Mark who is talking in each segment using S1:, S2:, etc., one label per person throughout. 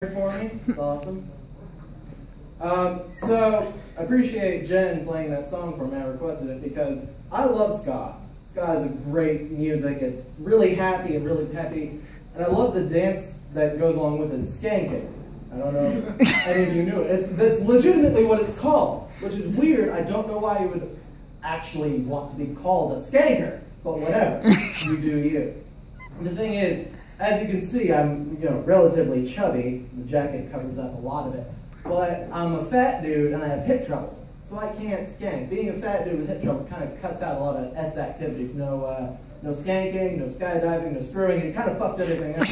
S1: For me. It's awesome. So I appreciate Jen playing that song for me. I requested it because I love ska. Ska is a great music. It's really happy and really peppy, and I love the dance that goes along with it. Skanking. I don't know if any of you knew it. That's legitimately what it's called, which is weird. I don't know why you would actually want to be called a skanker, but whatever. You do you. And the thing is, as you can see, I'm relatively chubby. The jacket covers up a lot of it. But I'm a fat dude and I have hip troubles, so I can't skank. Being a fat dude with hip troubles kind of cuts out a lot of S activities. No skanking, no skydiving, no screwing. It kind of fucked everything up.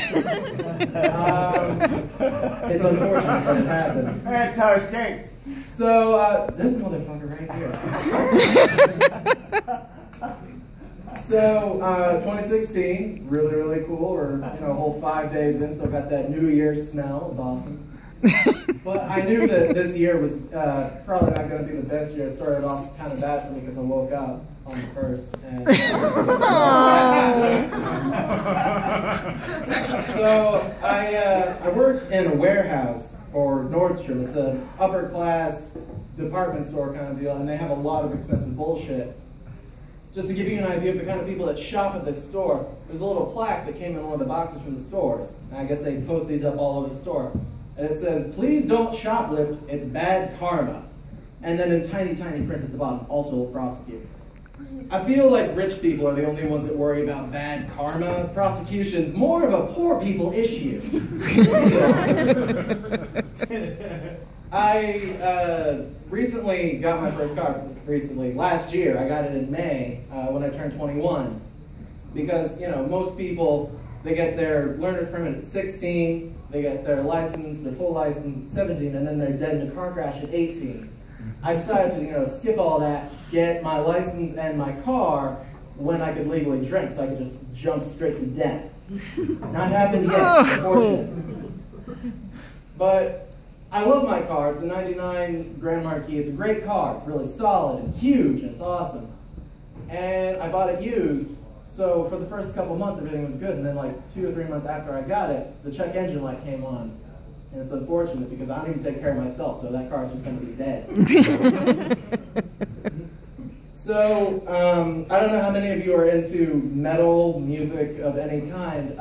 S1: It's unfortunate, but it happens.
S2: Anti-skank.
S1: So, this motherfucker right here. So, 2016, really, really cool. We're, a whole 5 days in, still got that New Year's smell. It's awesome. But I knew that this year was probably not going to be the best year. It started off kind of bad for me because I woke up on the 1st. And so, I work in a warehouse for Nordstrom. It's an upper class department store kind of deal, and they have a lot of expensive bullshit. Just to give you an idea of the kind of people that shop at this store, there's a little plaque that came in one of the boxes from the stores. I guess they post these up all over the store. And it says, "Please don't shoplift, it's bad karma." And then in tiny, tiny print at the bottom, also will prosecute. I feel like rich people are the only ones that worry about bad karma. Prosecution's more of a poor people issue. I recently got my first car. Last year. I got it in May when I turned 21. Because, most people, they get their learner's permit at 16, they get their license, their full license at 17, and then they're dead in a car crash at 18. I decided to, skip all that, get my license and my car when I could legally drink, so I could just jump straight to death. Not happened yet, unfortunately. But I love my car. It's a 99 Grand Marquis. It's a great car. It's really solid and huge, and it's awesome. And I bought it used, so for the first couple months everything was good, and then like 2 or 3 months after I got it, the check engine light came on. And it's unfortunate because I don't even take care of myself, so that car is just going to be dead. So, I don't know how many of you are into metal music of any kind.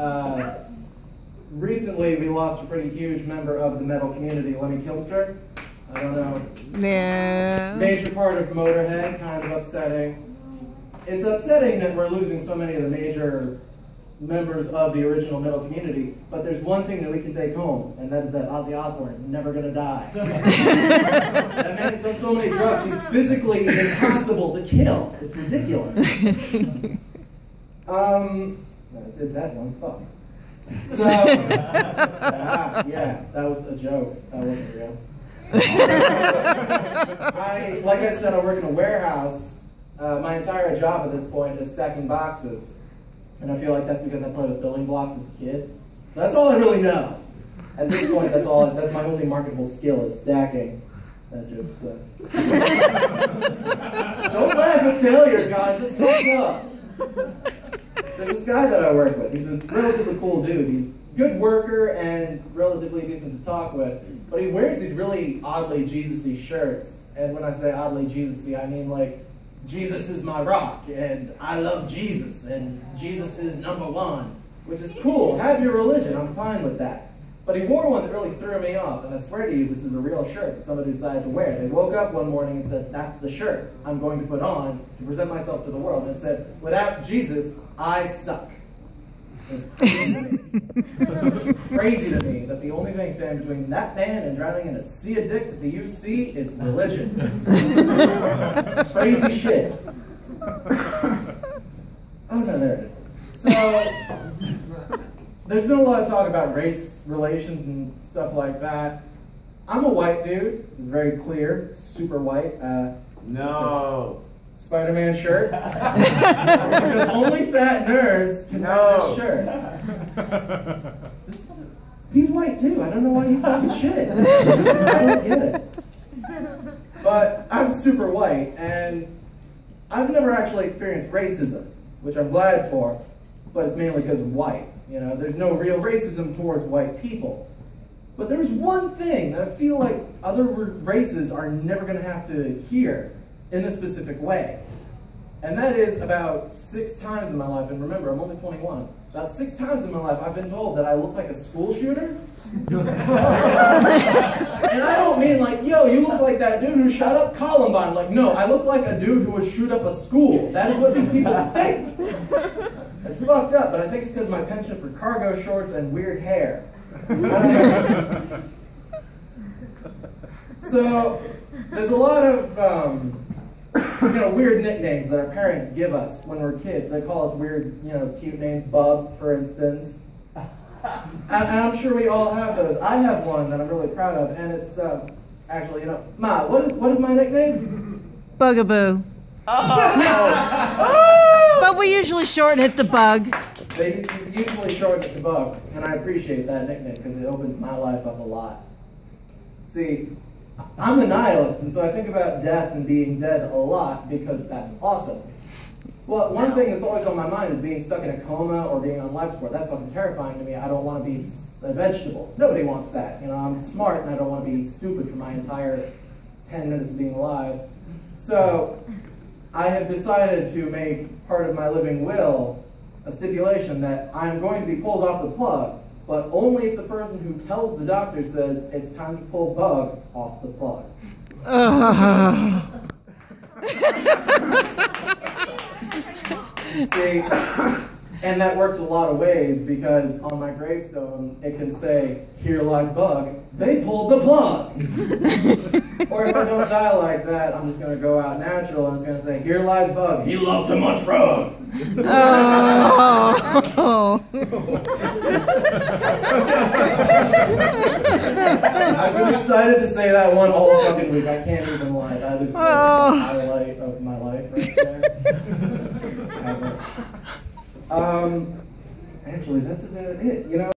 S1: Recently, we lost a pretty huge member of the metal community, Lemmy Kilmister. I don't know.
S3: Yeah.
S1: Major part of Motorhead, kind of upsetting. It's upsetting that we're losing so many of the major members of the original metal community, but there's one thing that we can take home, and that is that Ozzy Osbourne is never going to die. That man has done so many drugs, he's physically impossible to kill. It's ridiculous. I did that one, fuck. So, yeah, that was a joke. That wasn't real. Like I said, I work in a warehouse. My entire job at this point is stacking boxes. And I feel like that's because I played with building blocks as a kid. So that's all I really know. At this point, that's my only marketable skill is stacking. That joke's Don't laugh at failure, guys. It's fucked up. There's this guy that I work with. He's a relatively cool dude. He's a good worker and relatively decent to talk with. But he wears these really oddly Jesus-y shirts. And when I say oddly Jesus-y, I mean like, Jesus is my rock, and I love Jesus, and Jesus is #1, which is cool. Have your religion. I'm fine with that. But he wore one that really threw me off, and I swear to you, this is a real shirt that somebody decided to wear. They woke up one morning and said, "That's the shirt I'm going to put on to present myself to the world." And it said, "Without Jesus, I suck." It's crazy to me. Crazy to me that the only thing standing between that man and drowning in a sea of dicks at the UC is religion. Crazy shit. Oh no, there it is. So, there's been a lot of talk about race relations and stuff like that. I'm a white dude. It's very clear. Super white.
S2: No.
S1: Spider-Man shirt. Because only fat nerds can wear this shirt. He's white too. I don't know why he's talking shit. I don't get it. But I'm super white, and I've never actually experienced racism, which I'm glad for, but it's mainly because I'm white. There's no real racism towards white people. But there's one thing that I feel like other races are never going to have to hear in this specific way. And that is about 6 times in my life, and remember, I'm only 21. About 6 times in my life, I've been told that I look like a school shooter. And I don't mean like, yo, you look like that dude who shot up Columbine. Like, no, I look like a dude who would shoot up a school. That is what these people think. It's fucked up, but I think it's because of my penchant for cargo shorts and weird hair. So, there's a lot of weird nicknames that our parents give us when we're kids. They call us weird, cute names. Bub, for instance. And I'm sure we all have those. I have one that I'm really proud of, and it's actually, Ma, what is my nickname?
S3: Bugaboo. But we usually shorten it to Bug.
S1: They usually shorten it to Bug, and I appreciate that nickname because it opens my life up a lot. See, I'm a nihilist, and so I think about death and being dead a lot because that's awesome. Well, one thing that's always on my mind is being stuck in a coma or being on life support. That's fucking terrifying to me. I don't want to be a vegetable. Nobody wants that. I'm smart and I don't want to be stupid for my entire 10 minutes of being alive. So I have decided to make part of my living will a stipulation that I'm going to be pulled off the plug, but only if the person who tells the doctor says it's time to pull Bug off the plug. See, and that works a lot of ways because on my gravestone it can say, "Here lies Bug, they pulled the plug." Or if I don't die like that, I'm just going to go out natural and it's going to say, "Here lies Bug, he loved to munch rug."
S3: Oh.
S1: I've been excited to say that one all fucking week. I can't even lie. That is the highlight of my life right there. Actually, that's about it.